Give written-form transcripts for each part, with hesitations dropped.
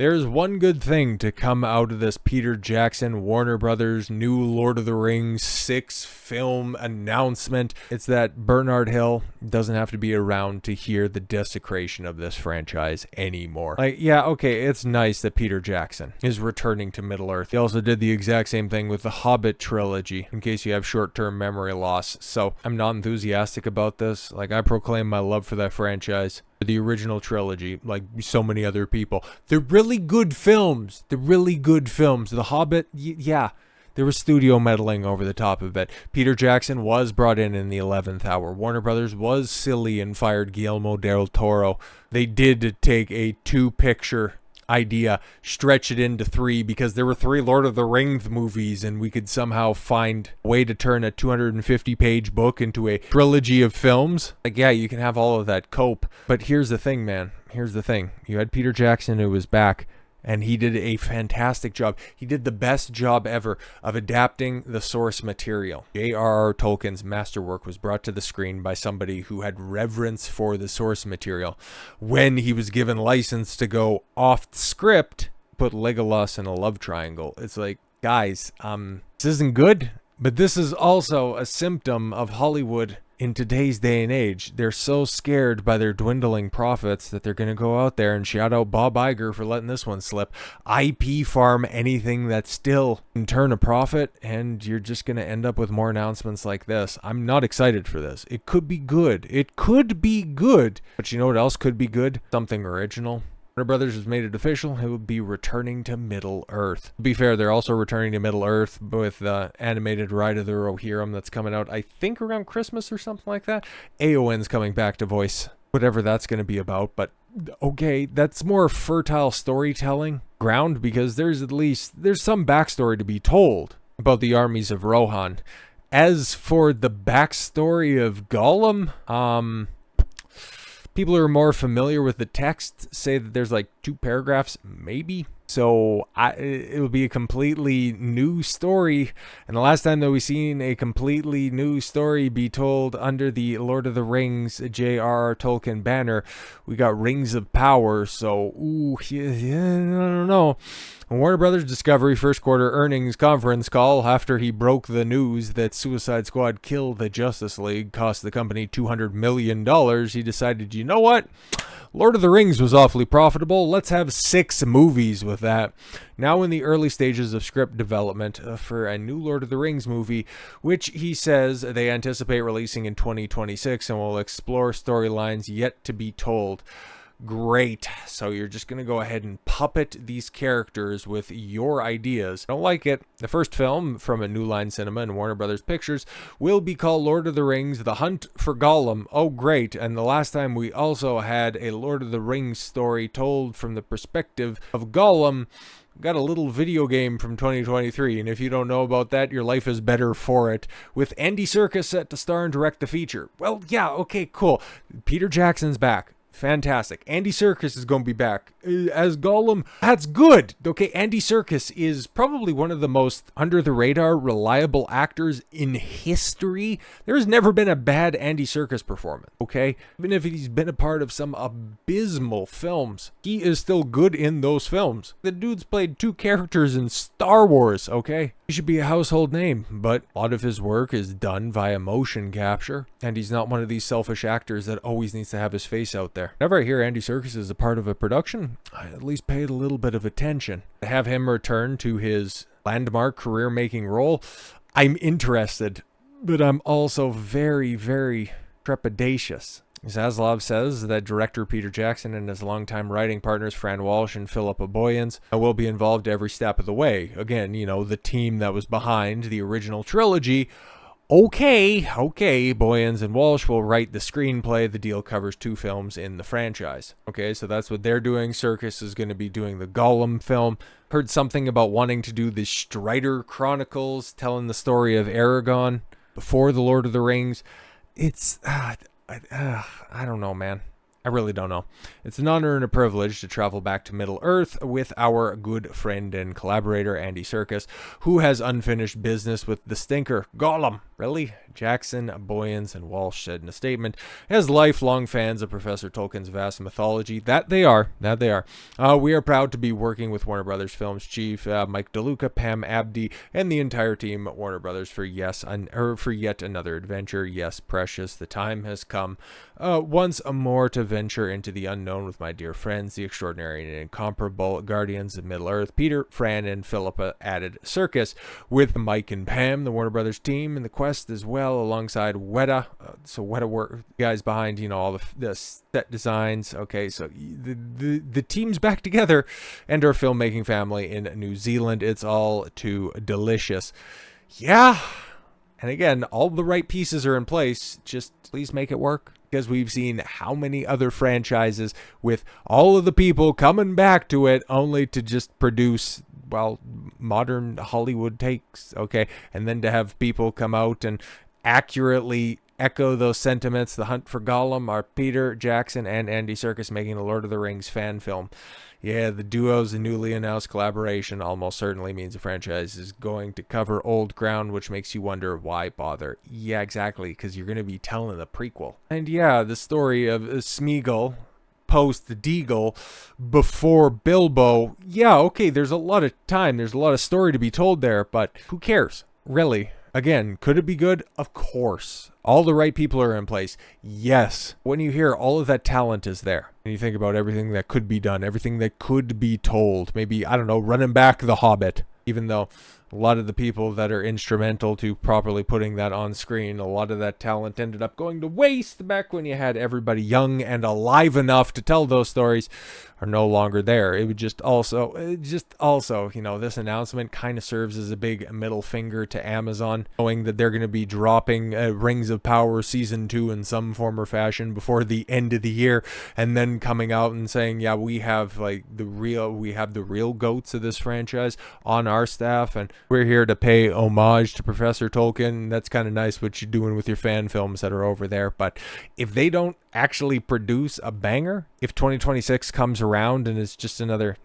There's one good thing to come out of this Peter Jackson, Warner Brothers, new Lord of the Rings 6 film announcement. It's that Bernard Hill doesn't have to be around to hear the desecration of this franchise anymore. Like, yeah, okay, it's nice that Peter Jackson is returning to Middle-earth. He also did the exact same thing with the Hobbit trilogy, in case you have short-term memory loss. So I'm not enthusiastic about this. Like, I proclaim my love for that franchise. The original trilogy, like so many other people. They're really good films. They're really good films. The Hobbit, yeah, there was studio meddling over the top of it. Peter Jackson was brought in the 11th hour. Warner Brothers was silly and fired Guillermo del Toro. They did take a 2-picture idea, stretch it into 3 because there were 3 Lord of the Rings movies and we could somehow find a way to turn a 250-page book into a trilogy of films. Like, yeah, you can have all of that cope. But here's the thing, man. Here's the thing. You had Peter Jackson who was back, and he did a fantastic job. He did the best job ever of adapting the source material. J.R.R. Tolkien's masterwork was brought to the screen by somebody who had reverence for the source material. When he was given license to go off script, put Legolas in a love triangle. It's like, guys, this isn't good. But this is also a symptom of Hollywood in today's day and age. They're so scared by their dwindling profits that they're going to go out there and shout out Bob Iger for letting this one slip. IP farm anything that still can turn a profit, and you're just going to end up with more announcements like this. I'm not excited for this. It could be good. It could be good. But you know what else could be good? Something original. Warner Brothers has made it official. It would be returning to Middle-earth. To be fair, they're also returning to Middle-earth with the animated Ride of the Rohirrim that's coming out, I think, around Christmas or something like that. Aowen's coming back to voice whatever that's going to be about, but okay, that's more fertile storytelling ground because there's some backstory to be told about the armies of Rohan. As for the backstory of Gollum, people who are more familiar with the text say that there's like 2 paragraphs, maybe. So it would be a completely new story. And the last time that we've seen a completely new story be told under the Lord of the Rings J.R.R. Tolkien banner, we got Rings of Power. So, I don't know. Warner Brothers Discovery first quarter earnings conference call after he broke the news that Suicide Squad Kill the Justice League cost the company $200 million. He decided, you know what? Lord of the Rings was awfully profitable. Let's have 6 movies with that. Now in the early stages of script development for a new Lord of the Rings movie, which he says they anticipate releasing in 2026 and will explore storylines yet to be told. Great. So you're just going to go ahead and puppet these characters with your ideas. Don't like it. The first film from a New Line Cinema and Warner Brothers Pictures will be called Lord of the Rings, The Hunt for Gollum. Oh, great. And the last time we also had a Lord of the Rings story told from the perspective of Gollum. Got a little video game from 2023, and if you don't know about that, your life is better for it. With Andy Serkis set to star and direct the feature. Well, yeah, okay, cool. Peter Jackson's back. Fantastic. Andy Serkis is going to be back as Gollum. That's good. Okay, Andy Serkis is probably one of the most under-the-radar, reliable actors in history. There has never been a bad Andy Serkis performance, okay? Even if he's been a part of some abysmal films, he is still good in those films. The dude's played 2 characters in Star Wars, okay? He should be a household name, but a lot of his work is done via motion capture, and he's not one of these selfish actors that always needs to have his face out there. Whenever I hear Andy Serkis is a part of a production, I at least paid a little bit of attention. To have him return to his landmark career-making role, I'm interested, but I'm also very, very trepidatious. Zaslav says that director Peter Jackson and his longtime writing partners Fran Walsh and Philippa Boyens will be involved every step of the way. Again, you know, the team that was behind the original trilogy. Okay, Boyens and Walsh will write the screenplay. The deal covers 2 films in the franchise. Okay, so that's what they're doing. Serkis is going to be doing the Gollum film. Heard something about wanting to do the Strider Chronicles, telling the story of Aragorn before the Lord of the Rings. It's... I don't know, man. I really don't know. It's an honor and a privilege to travel back to Middle-earth with our good friend and collaborator, Andy Serkis, who has unfinished business with the stinker, Gollum. Really? Jackson, Boyens, and Walsh said in a statement, as lifelong fans of Professor Tolkien's vast mythology, that they are, we are proud to be working with Warner Brothers Films chief Mike DeLuca, Pam Abdi, and the entire team at Warner Brothers for for yet another adventure. Yes, precious, the time has come once more to venture into the unknown with my dear friends, the extraordinary and incomparable guardians of Middle-earth, Peter, Fran, and Philippa added Serkis, with Mike and Pam, the Warner Brothers team, in the quest as well, alongside Weta. So Weta work guys behind, all the set designs. Okay, so the team's back together, and our filmmaking family in New Zealand. It's all too delicious. Yeah. And again, all the right pieces are in place. Just please make it work. Because we've seen how many other franchises with all of the people coming back to it only to just produce, well, modern Hollywood takes, okay? And then to have people come out and accurately echo those sentiments. The Hunt for Gollum are Peter Jackson and Andy Serkis making a Lord of the Rings fan film. Yeah, the duo's newly announced collaboration almost certainly means the franchise is going to cover old ground, which makes you wonder why bother. Yeah, exactly, because you're going to be telling the prequel. And yeah, the story of Smeagol post Deagle before Bilbo. Yeah, okay, there's a lot of time. There's a lot of story to be told there, but who cares? Really? Again, could it be good? Of course. All the right people are in place. Yes. When you hear all of that talent is there, and you think about everything that could be done, everything that could be told, maybe, I don't know, running back The Hobbit, even though a lot of the people that are instrumental to properly putting that on screen, a lot of that talent ended up going to waste back when you had everybody young and alive enough to tell those stories, are no longer there. It would just also, this announcement kind of serves as a big middle finger to Amazon, knowing that they're going to be dropping Rings of Power Season 2 in some form or fashion before the end of the year, and then coming out and saying, yeah, we have the real goats of this franchise on our staff, and we're here to pay homage to Professor Tolkien. That's kind of nice what you're doing with your fan films that are over there. But if they don't actually produce a banger, if 2026 comes around and it's just another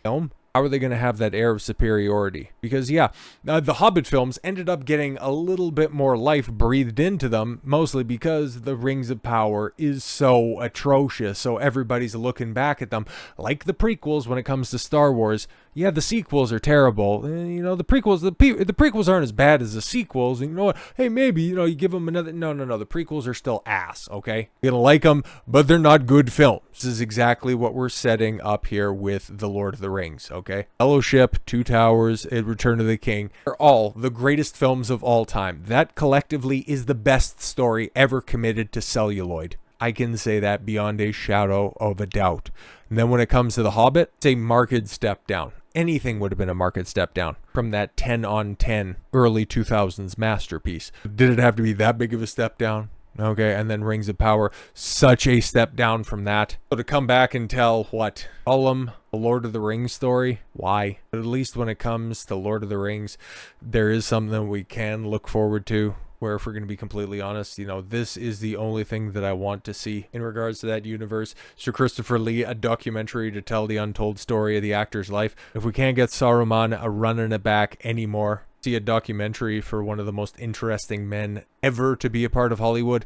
film, how are they going to have that air of superiority? Because, the Hobbit films ended up getting a little bit more life breathed into them, mostly because the Rings of Power is so atrocious. So everybody's looking back at them like the prequels when it comes to Star Wars. Yeah, the sequels are terrible. The prequels aren't as bad as the sequels. And you know what? Hey, maybe, you give them another. No. The prequels are still ass, okay? You're going to like them, but they're not good films. This is exactly what we're setting up here with The Lord of the Rings, okay? Fellowship, Two Towers, and Return of the King are all the greatest films of all time. That collectively is the best story ever committed to celluloid. I can say that beyond a shadow of a doubt. And then when it comes to The Hobbit, it's a marked step down. Anything would have been a marked step down from that 10 on 10 early 2000s masterpiece. Did it have to be that big of a step down? Okay, and then Rings of Power, such a step down from that. So to come back and tell what? Gollum, the Lord of the Rings story? Why? But at least when it comes to Lord of the Rings, there is something we can look forward to. Where, if we're going to be completely honest, this is the only thing that I want to see in regards to that universe. Sir Christopher Lee, a documentary to tell the untold story of the actor's life. If we can't get Saruman running it back anymore, see a documentary for one of the most interesting men ever to be a part of Hollywood,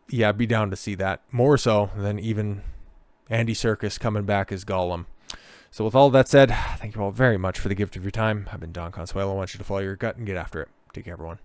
yeah, I'd be down to see that. More so than even Andy Serkis coming back as Gollum. So with all that said, thank you all very much for the gift of your time. I've been Don Consuelo. I want you to follow your gut and get after it. Take care, everyone.